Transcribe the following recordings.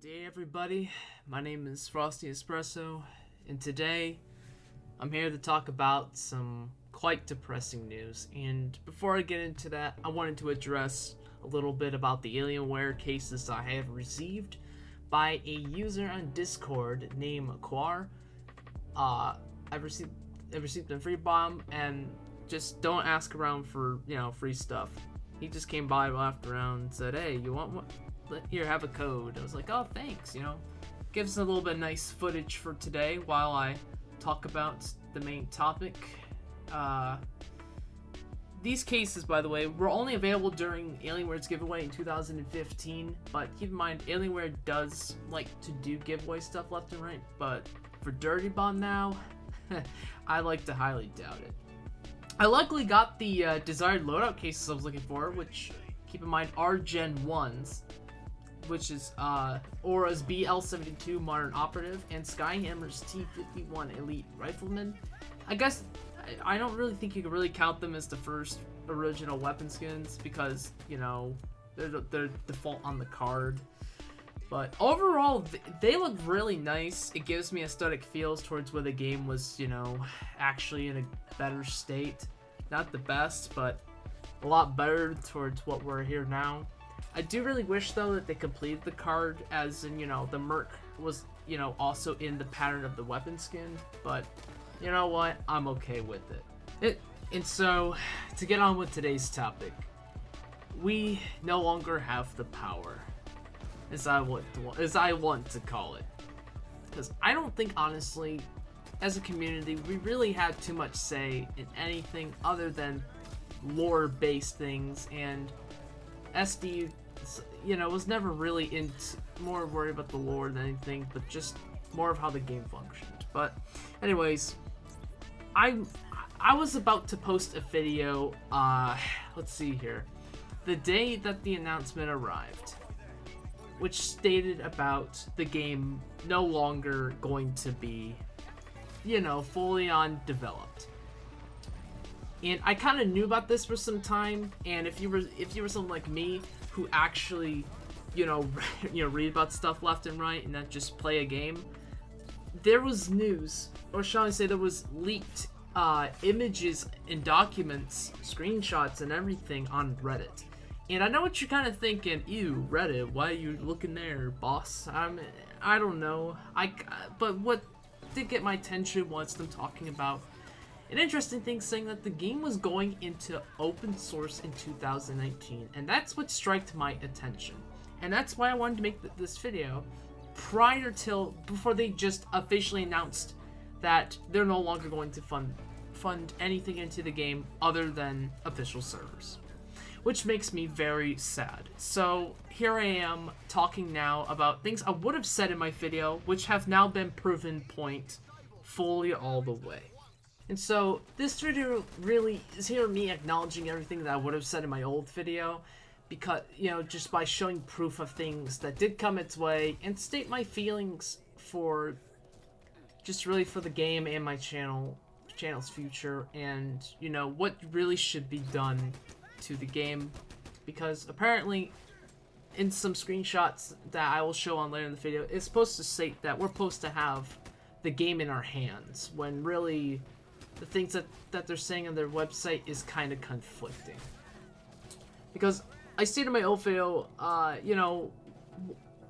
day, everybody. My name is Frosty Espresso, and today I'm here to talk about some quite depressing news. And before I get into that, I wanted to address a little bit about the Alienware cases I have received by a user on Discord named Quar. I've received a free bomb, and just don't ask around for free stuff. He just came by, laughed around, and said, "Hey, you want what? Here, have a code." I was like, "Oh, thanks." Gives us a little bit of nice footage for today while I talk about the main topic. These cases, by the way, were only available during Alienware's giveaway in 2015, but keep in mind, Alienware does like to do giveaway stuff left and right, but for Dirty Bomb now, I like to highly doubt it. I luckily got the desired loadout cases I was looking for, which, keep in mind, are Gen 1s, which is Aura's BL-72 Modern Operative and Skyhammer's T-51 Elite Rifleman. I guess I don't really think you can really count them as the first original weapon skins because, they're default on the card. But overall, they look really nice. It gives me aesthetic feels towards where the game was, actually in a better state. Not the best, but a lot better towards what we're here now. I do really wish, though, that they completed the card as in, the Merc was, also in the pattern of the weapon skin. But, you know what? I'm okay with it. And so, to get on with today's topic, we no longer have the power, as I want to call it. Because I don't think, honestly, as a community, we really had too much say in anything other than lore-based things, and SD, was never really more worried about the lore than anything, but just more of how the game functioned. But anyways, I was about to post a video, let's see here, the day that the announcement arrived, which stated about the game no longer going to be, fully on developed. And I kind of knew about this for some time, and if you were someone like me who actually, read about stuff left and right and not just play a game, there was news, or shall I say there was leaked images and documents, screenshots and everything on Reddit. And I know what you're kind of thinking, ew, Reddit, why are you looking there, boss? I don't know. But what did get my attention was them talking about an interesting thing, saying that the game was going into open source in 2019, and that's what struck my attention. And that's why I wanted to make this video before they just officially announced that they're no longer going to fund anything into the game other than official servers, which makes me very sad. So here I am talking now about things I would have said in my video, which have now been proven point fully all the way. And so this video really is here me acknowledging everything that I would have said in my old video, because, just by showing proof of things that did come its way, and state my feelings for just really for the game and my channel's future, and, what really should be done to the game. Because apparently in some screenshots that I will show on later in the video, it's supposed to state that we're supposed to have the game in our hands, when really the things that they're saying on their website is kind of conflicting. Because I stated in my old video,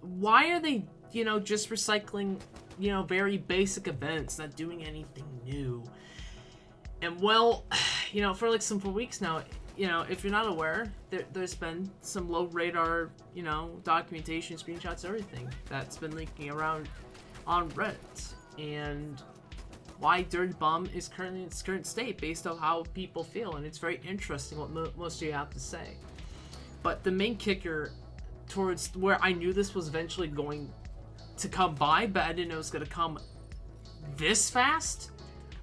why are they, just recycling, very basic events, not doing anything new? And well, for like some 4 weeks now, if you're not aware, there's been some low radar, documentation, screenshots, everything that's been leaking around on Reddit, and why Dirty Bomb is currently in its current state based on how people feel, and it's very interesting what most of you have to say. But the main kicker towards where I knew this was eventually going to come by, but I didn't know it was going to come this fast.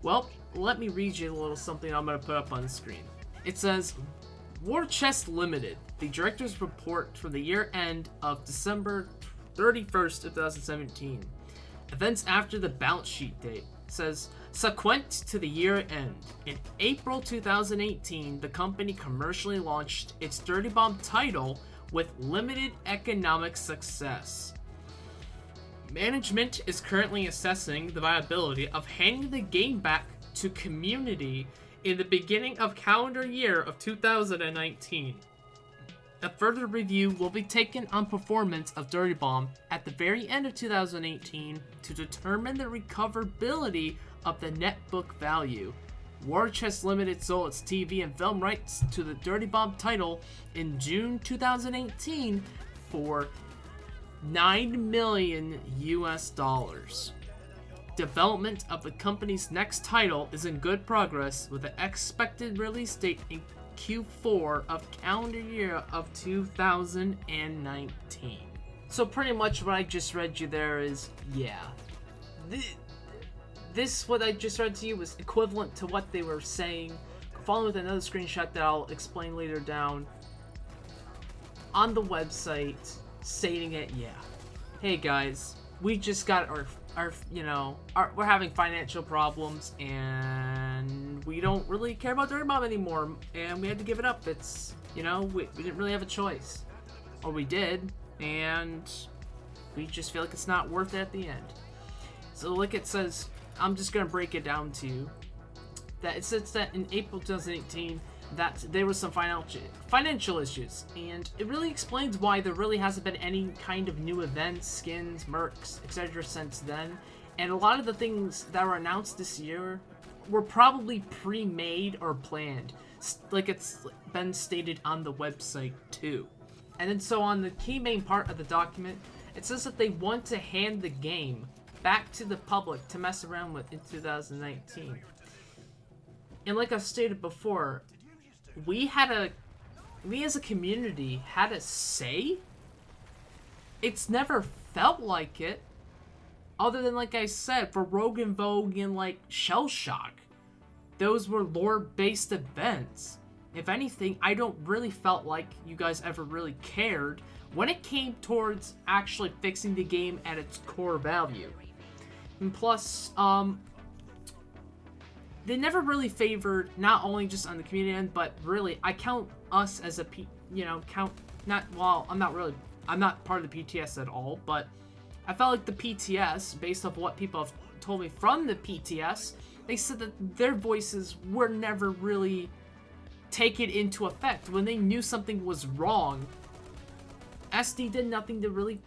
Well, let me read you a little something I'm going to put up on the screen. It says, War Chest Limited, the director's report for the year end of December 31st, 2017. Events after the balance sheet date. Says, subsequent to the year end, in April 2018, the company commercially launched its Dirty Bomb title with limited economic success. Management is currently assessing the viability of handing the game back to community in the beginning of calendar year of 2019. A further review will be taken on performance of Dirty Bomb at the very end of 2018 to determine the recoverability of the net book value. War Chest Limited sold its TV and film rights to the Dirty Bomb title in June 2018 for $9 million US. Development of the company's next title is in good progress, with an expected release date in Q4 of calendar year of 2019. So pretty much what I just read you there is, yeah. This, what I just read to you, was equivalent to what they were saying, followed with another screenshot that I'll explain later down on the website, stating it, yeah. Hey guys, we just got our we're having financial problems, and we don't really care about Dirty Bomb anymore, and we had to give it up. It's, we didn't really have a choice. Or we did, and we just feel like it's not worth it at the end. So like it says, I'm just gonna break it down to you, that it says that in April 2018, that there was some financial issues, and it really explains why there really hasn't been any kind of new events, skins, mercs, etc. since then. And a lot of the things that were announced this year were probably pre-made or planned, like it's been stated on the website too. And then so on the key main part of the document, it says that they want to hand the game back to the public to mess around with in 2019. And like I've stated before, we as a community had a say. It's never felt like it, other than, like I said, for Rogue and Vogue and like Shell Shock. Those were lore-based events. If anything, I don't really felt like you guys ever really cared when it came towards actually fixing the game at its core value. And plus, they never really favored, not only just on the community end, but really, I count us as a I'm not part of the PTS at all, but I felt like the PTS, based off what people have told me from the PTS, they said that their voices were never really taken into effect. When they knew something was wrong, SD did nothing to really,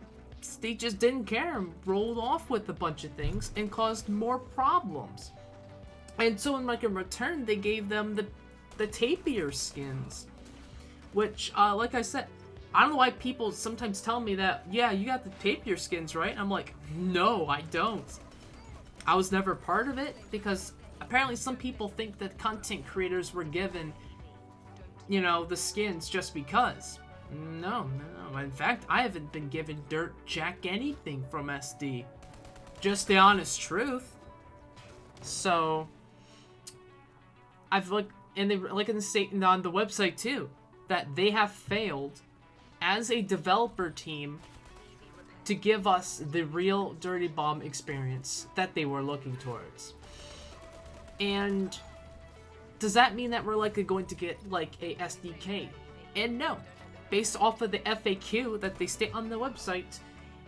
they just didn't care and rolled off with a bunch of things and caused more problems. And so in return, they gave them the tapier skins, which, like I said, I don't know why people sometimes tell me that, yeah, you got the tapier skins, right? I'm like, no, I don't. I was never part of it, because apparently some people think that content creators were given, the skins just because. No. In fact, I haven't been given dirt jack anything from SD. Just the honest truth. So I've looked, and they like in the statement on the website too, that they have failed as a developer team to give us the real Dirty Bomb experience that they were looking towards. And does that mean that we're likely going to get like a SDK? And no, based off of the FAQ that they state on the website,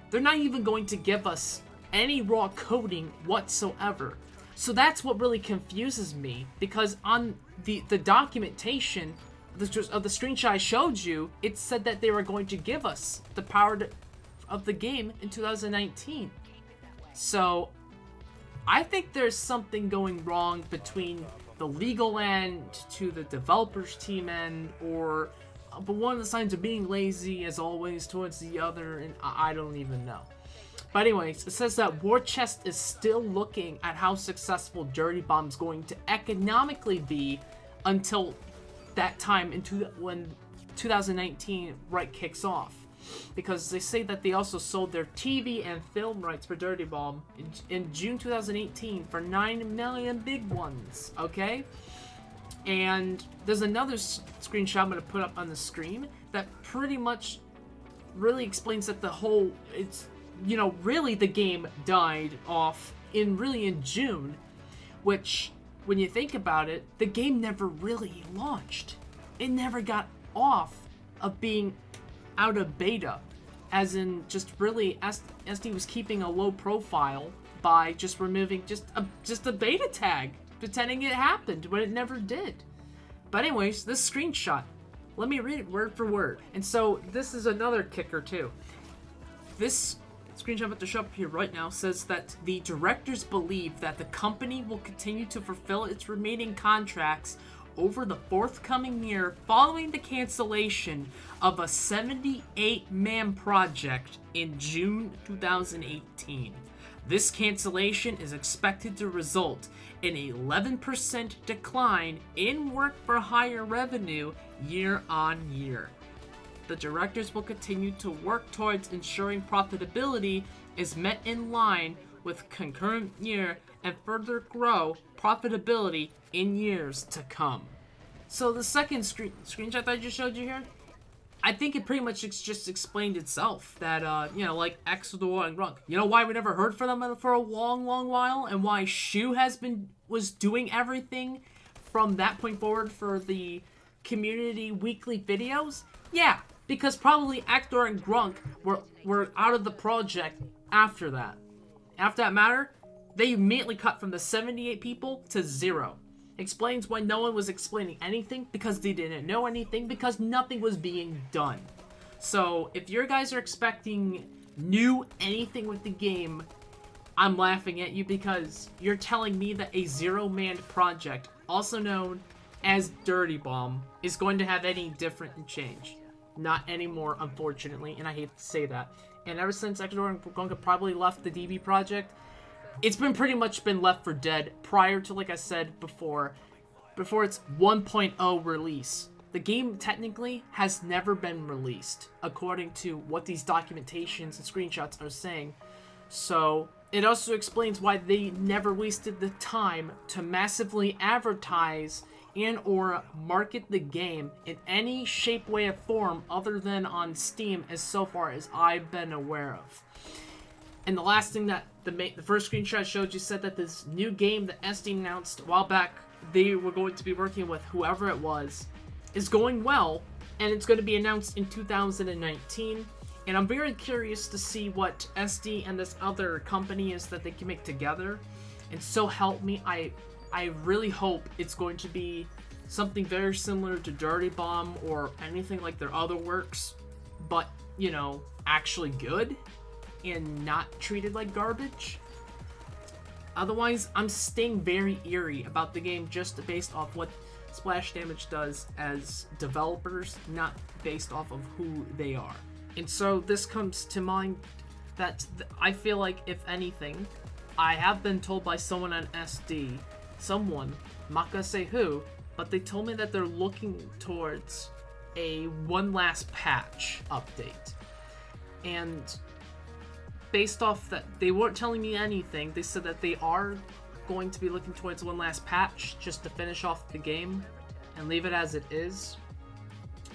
they're not even going to give us any raw coding whatsoever. So that's what really confuses me, because on the documentation of the screenshot I showed you, it said that they were going to give us the power of the game in 2019. So I think there's something going wrong between the legal end to the developers team end, but one of the signs of being lazy, as always, towards the other, and I don't even know. But anyways, it says that War Chest is still looking at how successful Dirty Bomb's going to economically be until that time when 2019 kicks off. Because they say that they also sold their TV and film rights for Dirty Bomb in June 2018 for 9 million big ones, okay? And there's another screenshot I'm going to put up on the screen that pretty much really explains that really the game died off in June, which, when you think about it, the game never really launched. It never got off of being out of beta. as in just really SD was keeping a low profile by just removing just a beta tag, pretending it happened when it never did. But anyways, this screenshot, let me read it word for word. And so this is another kicker too. This screenshot I'm about to show up here right now says that the directors believe that the company will continue to fulfill its remaining contracts over the forthcoming year following the cancellation of a 78-man project in June 2018. This cancellation is expected to result in an 11% decline in work for hire revenue year on year. The directors will continue to work towards ensuring profitability is met in line with concurrent year and further grow profitability in years to come. So the second screenshot that I just showed you here, I think it pretty much just explained itself. That, like Exodor and Grunk. You know why we never heard from them for a long, long while? And why Shu was doing everything from that point forward for the community weekly videos? Yeah, because probably Exodor and Grunk were out of the project after that. After that matter, they immediately cut from the 78 people to 0. Explains why no one was explaining anything, because they didn't know anything, because nothing was being done. So if your guys are expecting new anything with the game, I'm laughing at you, because you're telling me that a 0-man project, also known as Dirty Bomb, is going to have any different and change. Not anymore, unfortunately, and I hate to say that. And ever since Exodor and Gonka probably left the DB project, it's been pretty much been left for dead prior to, like I said before its 1.0 release. The game technically has never been released, according to what these documentations and screenshots are saying. So it also explains why they never wasted the time to massively advertise and or market the game in any shape, way, or form other than on Steam, as so far as I've been aware of. And the last thing that the first screenshot showed you said that this new game that SD announced a while back they were going to be working with, whoever it was, is going well, and it's going to be announced in 2019. And I'm very curious to see what SD and this other company is that they can make together. And so help me, I really hope it's going to be something very similar to Dirty Bomb or anything like their other works, but, actually good and not treated like garbage. Otherwise, I'm staying very eerie about the game just based off what Splash Damage does as developers, not based off of who they are. And so this comes to mind that I feel like, if anything, I have been told by someone on SD, I'm not gonna say who, but they told me that they're looking towards a one last patch update. And based off that, they weren't telling me anything. They said that they are going to be looking towards one last patch just to finish off the game and leave it as it is.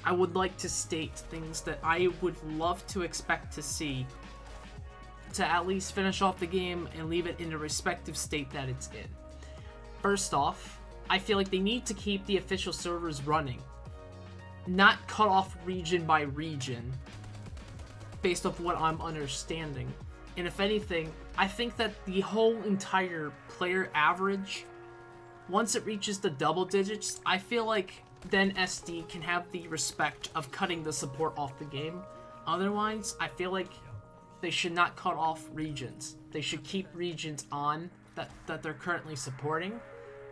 I would like to state things that I would love to expect to see to at least finish off the game and leave it in the respective state that it's in. First off, I feel like they need to keep the official servers running, not cut off region by region, based off what I'm understanding. And if anything, I think that the whole entire player average, once it reaches the double digits, I feel like then SD can have the respect of cutting the support off the game. Otherwise, I feel like they should not cut off regions. They should keep regions on that they're currently supporting,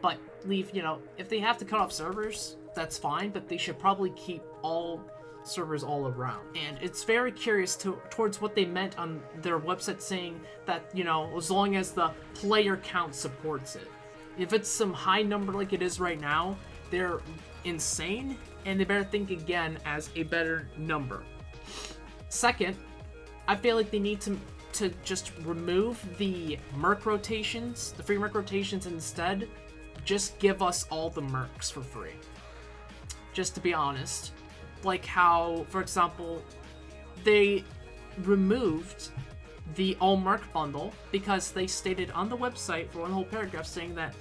but leave, if they have to cut off servers, that's fine, but they should probably keep all servers all around. And it's very curious towards what they meant on their website, saying that, as long as the player count supports it. If it's some high number like it is right now, they're insane, and they better think again as a better number. Second, I feel like they need to just remove the merc rotations, the free merc rotations, instead. Just give us all the mercs for free. Just to be honest. Like how, for example, they removed the all merc bundle because they stated on the website for one whole paragraph saying that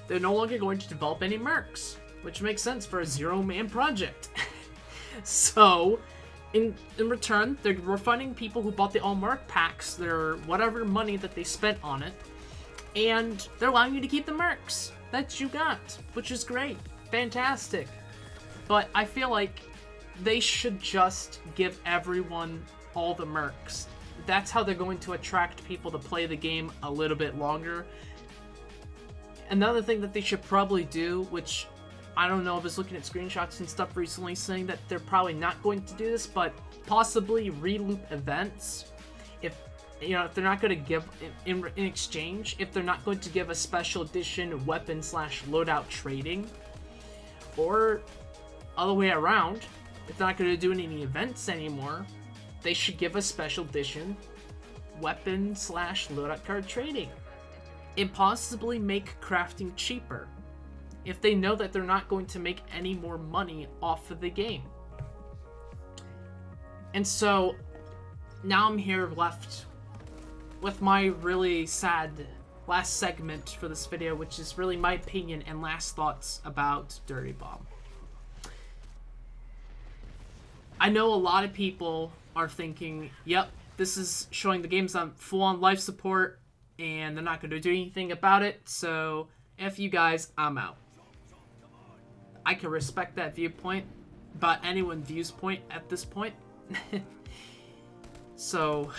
they're no longer going to develop any mercs, which makes sense for a 0-man project. So in return, they're refunding people who bought the all-mark packs their whatever money that they spent on it, and they're allowing you to keep the mercs that you got, which is great. Fantastic. But I feel like they should just give everyone all the mercs. That's how they're going to attract people to play the game a little bit longer. Another thing that they should probably do, which I don't know, I was looking at screenshots and stuff recently saying that they're probably not going to do this, but possibly reloop events. If if they're not going to give in exchange, if they're not going to give a special edition weapon / loadout trading, or other way around, if they're not going to do any events anymore, they should give a special edition weapon / loadout card trading, and possibly make crafting cheaper if they know that they're not going to make any more money off of the game. And so now I'm here left with my really sad last segment for this video, which is really my opinion and last thoughts about Dirty Bomb. I know a lot of people are thinking, yep, this is showing the game's on full-on life support and they're not going to do anything about it, so F you guys, I'm out. I can respect that viewpoint, but anyone's viewpoint at this point. So,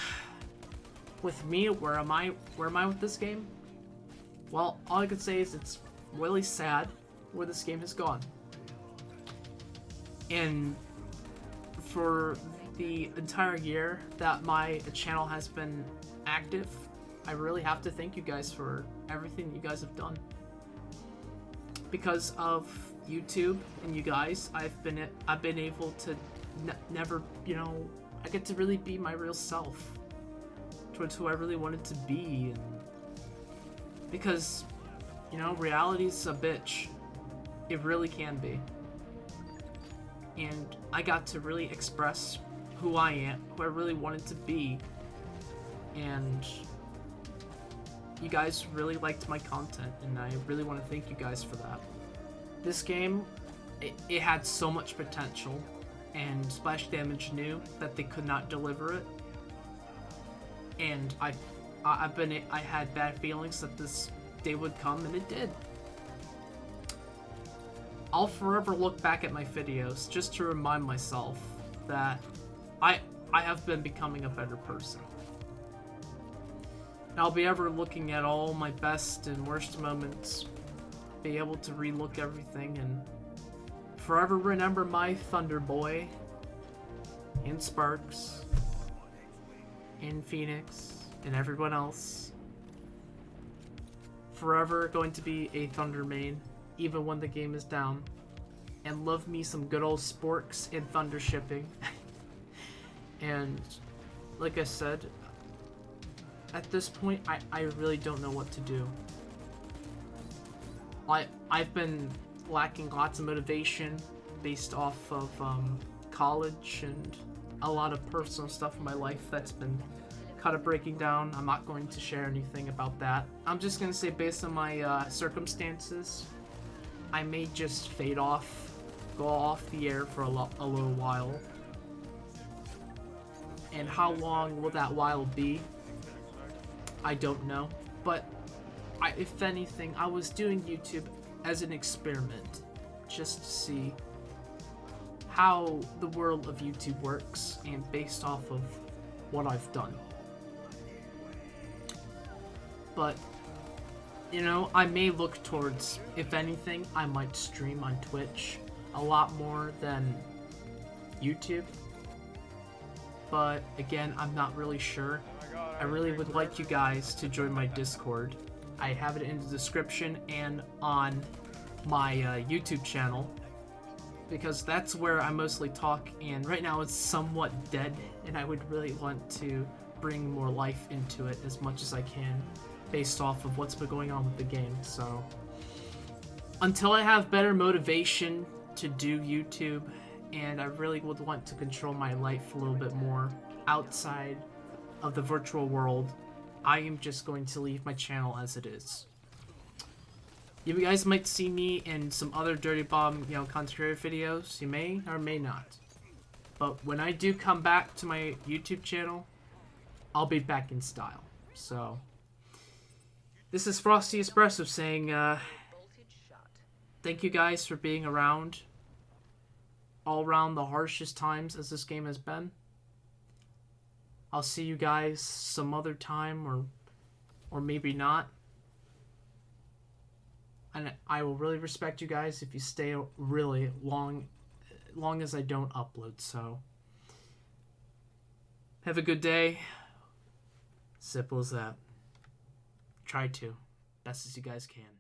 with me, where am I with this game? Well, all I can say is it's really sad where this game has gone. And for the entire year that my channel has been active, I really have to thank you guys for everything you guys have done. Because of YouTube and you guys, I've been able to never, I get to really be my real self towards who I really wanted to be. And because, reality's a bitch. It really can be. And I got to really express who I am, who I really wanted to be. And you guys really liked my content, and I really want to thank you guys for that. This game, it had so much potential, and Splash Damage knew that they could not deliver it. And I had bad feelings that this day would come, and it did. I'll forever look back at my videos just to remind myself that I have been becoming a better person. And I'll be ever looking at all my best and worst moments, be able to relook everything, and forever remember my Thunder Boy, and Sparks, and Phoenix, and everyone else. Forever going to be a Thunder main, even when the game is down, and love me some good old Sporks and Thunder shipping. And like I said, at this point, I really don't know what to do. I've been lacking lots of motivation based off of college and a lot of personal stuff in my life that's been kind of breaking down. I'm not going to share anything about that. I'm just going to say, based on my circumstances, I may just fade off, go off the air for a little while. And how long will that while be? I don't know. But if anything, I was doing YouTube as an experiment, just to see how the world of YouTube works, and based off of what I've done. But, I may look towards, if anything, I might stream on Twitch a lot more than YouTube. But again, I'm not really sure. I really would like you guys to join my Discord. I have it in the description and on my YouTube channel, because that's where I mostly talk, and right now it's somewhat dead, and I would really want to bring more life into it as much as I can based off of what's been going on with the game. So until I have better motivation to do YouTube, and I really would want to control my life a little bit more outside of the virtual world, I am just going to leave my channel as it is. You guys might see me in some other Dirty Bomb, content creator videos. You may or may not. But when I do come back to my YouTube channel, I'll be back in style. So, this is Frosty Espresso saying, thank you guys for being around all around the harshest times as this game has been. I'll see you guys some other time, or maybe not. And I will really respect you guys if you stay really long as I don't upload. So, have a good day. Simple as that. Try to. Best as you guys can.